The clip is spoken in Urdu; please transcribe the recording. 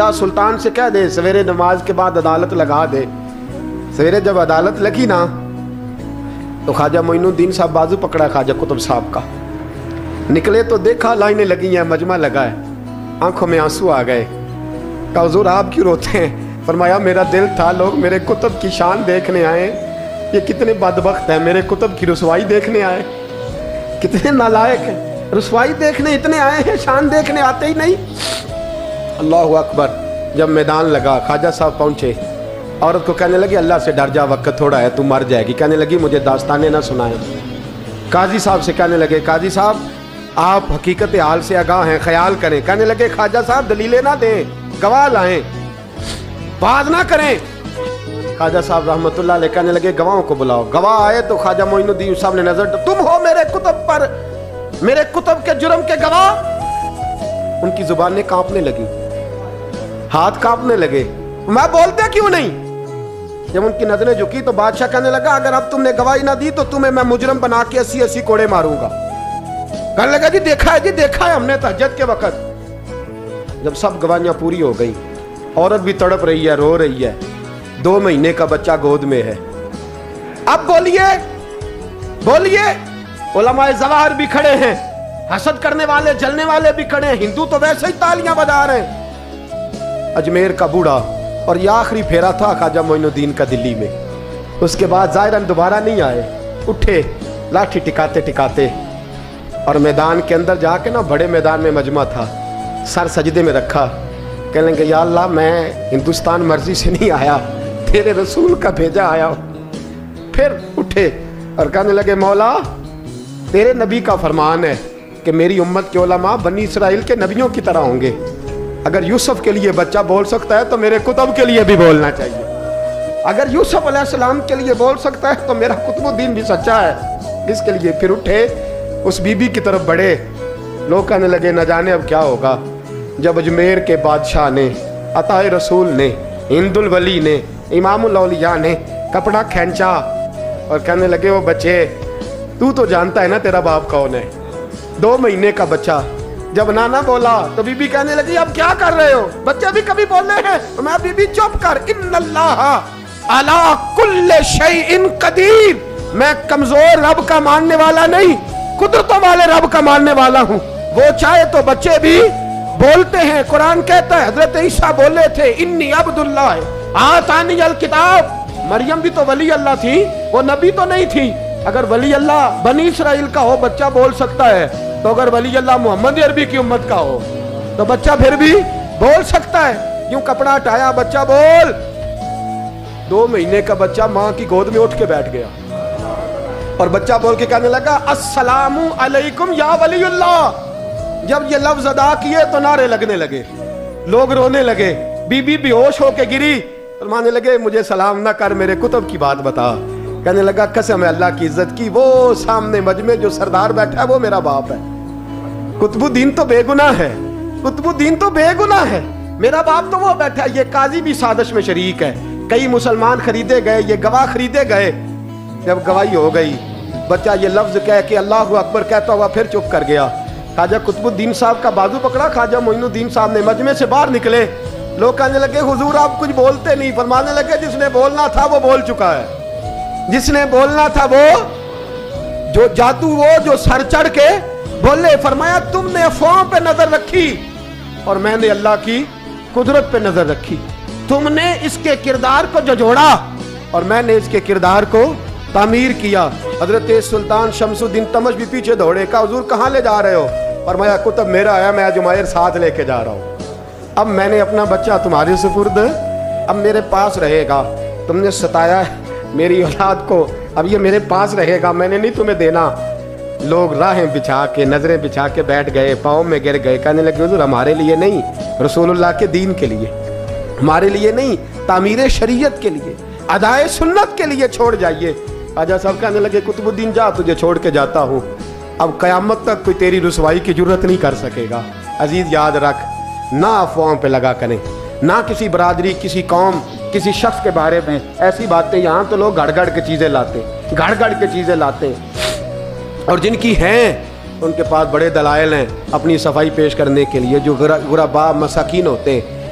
جا سلطان سے کہہ دے سویرے نماز کے بعد عدالت لگا دے. سویرے جب عدالت لگی نا تو خواجہ معین الدین صاحب بازو پکڑا خواجہ قطب صاحب کا. نکلے تو دیکھا لائنیں لگی ہیں, مجمع لگا ہے, آنکھوں میں آنسو آ گئے. کہا حضور آپ کیوں روتے ہیں؟ فرمایا میرا دل تھا لوگ میرے کتب کی شان دیکھنے آئے, یہ کتنے بدبخت ہیں, میرے کتب کی رسوائی دیکھنے آئے. کتنے نالائق ہیں, رسوائی دیکھنے اتنے آئے ہیں, شان دیکھنے آتے ہی نہیں. اللہ اکبر. جب میدان لگا خواجہ صاحب پہنچے, عورت کو کہنے لگی اللہ سے ڈر جا, وقت تھوڑا ہے, تو مر جائے گی. کہنے لگی مجھے داستانیں نہ سنائیں. قاضی صاحب سے کہنے لگے قاضی صاحب آپ حقیقت حال سے آگاہ ہیں, خیال کریں. کہنے لگے خواجہ صاحب دلیلیں نہ دیں, گواہ لائیں, باز نہ کریں. خواجہ صاحب رحمت اللہ علیہ کہنے لگے گواہوں کو بلاؤ. گواہ آئے تو خواجہ معین الدین صاحب نے نظر, تم ہو میرے کتب پر, میرے کتب کے جرم کے گواہ. ان کی زبانیں کانپنے لگی, ہاتھ کانپنے لگے, میں بولتے کیوں نہیں؟ جب ان کی نظریں جھکی تو بادشاہ کہنے لگا اگر اب تم نے گواہی نہ دی تو تمہیں میں مجرم بنا کے 80 کوڑے ماروں گا. کہنے لگا جی دیکھا ہے ہم نے تہجد کے وقت. جب سب گواہیاں پوری ہو گئی, عورت بھی تڑپ رہی ہے, رو رہی ہے, 2 مہینے کا بچہ گود میں ہے. اب بولیے. علماء ظواہر بھی کھڑے ہیں, حسد کرنے والے جلنے والے بھی کھڑے ہیں, ہندو تو ویسے ہی تالیاں بجا رہے ہیں. اجمیر کا بوڑھا, اور یہ آخری پھیرا تھا خواجہ معین الدین کا دلی میں. اس کے بعد ظاہراً دوبارہ نہیں آئے. اٹھے لاٹھی ٹکاتے اور میدان کے اندر جا کے نا, بڑے میدان میں مجمع تھا, سر سجدے میں رکھا. کہنے لگے یا اللہ میں ہندوستان مرضی سے نہیں آیا, تیرے رسول کا بھیجا آیا ہوں. پھر اٹھے اور کہنے لگے مولا تیرے نبی کا فرمان ہے کہ میری امت کے علماء بنی اسرائیل کے نبیوں کی طرح ہوں گے. اگر یوسف کے لیے بچہ بول سکتا ہے تو میرے کتب کے لیے بھی بولنا چاہیے. اگر یوسف علیہ السلام کے لیے بول سکتا ہے تو میرا قطب الدین بھی سچا ہے, اس کے لیے. پھر اٹھے اس بی بی کی طرف بڑھے. لوگ کہنے لگے نہ جانے اب کیا ہوگا. جب اجمیر کے بادشاہ نے, عطا رسول نے, ہند الولی نے, امام الاولیاء نے کپڑا کھینچا اور کہنے لگے وہ بچے تو جانتا ہے نا تیرا باپ کون ہے, 2 مہینے کا بچہ. جب نانا بولا تو بی بی کہنے لگی اب کیا کر رہے ہو, بچے بھی کبھی بولے ہیں. میں بی بی چپ کر, ان اللہ علی کل شیء قدیر, میں کمزور رب کا ماننے والا نہیں, قدرتوں والے رب کا ماننے والا ہوں. وہ چاہے تو بچے بھی بولتے ہیں. قرآن کہتا ہے حضرت عیسیٰ بولے تھے انی عبداللہ آتانی الکتاب. مریم بھی تو ولی اللہ تھی, وہ نبی تو نہیں تھی. اگر ولی اللہ بنی اسرائیل کا ہو بچہ بول سکتا ہے, تو اگر ولی اللہ محمد عربی کی امت کا ہو تو بچہ پھر بھی بول سکتا ہے. یوں کپڑا ہٹایا, بچہ بول. 2 مہینے کا بچہ ماں کی گود میں اٹھ کے بیٹھ گیا اور بچہ بول کے کہنے لگا السلام علیکم یا ولی اللہ. جب یہ لفظ ادا کیے تو نعرے لگنے لگے, لوگ رونے لگے. بی بی بے ہوش ہو کے گری, فرمانے لگے مجھے سلام نہ کر, میرے کتب کی بات بتا. کہنے لگا قسم ہے اللہ کی عزت کی, وہ سامنے مجمع جو سردار بیٹھا ہے وہ میرا باپ ہے. قطب الدین تو بے گناہ ہے, قطب الدین تو بے گناہ ہے, میرا باپ تو وہ بیٹھا ہے. یہ قاضی بھی سازش میں شریک ہے, کئی مسلمان خریدے گئے, یہ گواہ خریدے گئے. جب گواہی ہو گئی, بچہ یہ لفظ کہہ کے اللہ اکبر کہتا ہوا پھر چپ کر گیا. خواجہ قطب الدین صاحب کا بازو پکڑا, خواجہ معین الدین صاحب نے مجمع سے باہر نکلے. لوگ کہنے لگے حضور آپ کچھ بولتے نہیں. فرمانے لگے جس نے بولنا تھا وہ بول چکا ہے, جس نے بولنا تھا وہ جو جادو, وہ جو سر چڑھ کے بولے. فرمایا تم نے افواہوں پہ نظر رکھی اور میں نے اللہ کی قدرت پہ نظر رکھی. تم نے اس کے کردار کو جھجھوڑا اور میں نے اس کے کردار کو تعمیر کیا. حضرت سلطان شمس الدین تمش بھی پیچھے دوڑے. کہا حضور کہاں لے جا رہے ہو؟ فرمایا کتب میرا آیا, میں جمائر ساتھ لے کے جا رہا ہوں. اب میں نے اپنا بچہ تمہارے سپرد, اب میرے پاس رہے گا. تم نے ستایا میری اولاد کو, اب یہ میرے پاس رہے گا, میں نے نہیں تمہیں دینا. لوگ راہیں بچھا کے, نظریں بچھا کے بیٹھ گئے, پاؤں میں گر گئے. کہنے لگے حضور ہمارے لیے نہیں, رسول اللہ کے دین کے لیے, ہمارے لیے نہیں, تعمیر شریعت کے لیے, ادائے سنت کے لیے چھوڑ جائیے. خواجہ صاحب کہنے لگے قطب الدین جا, تجھے چھوڑ کے جاتا ہوں, اب قیامت تک کوئی تیری رسوائی کی جرت نہیں کر سکے گا. عزیز یاد رکھ, نہ افواہوں پہ لگا کریں, نہ کسی برادری, کسی قوم, کسی شخص کے بارے میں ایسی باتیں. یہاں تو لوگ گڑ گڑ کے چیزیں لاتے, اور جن کی ہیں ان کے پاس بڑے دلائل ہیں اپنی صفائی پیش کرنے کے لیے. جو غرباء مساکین ہوتے ہیں,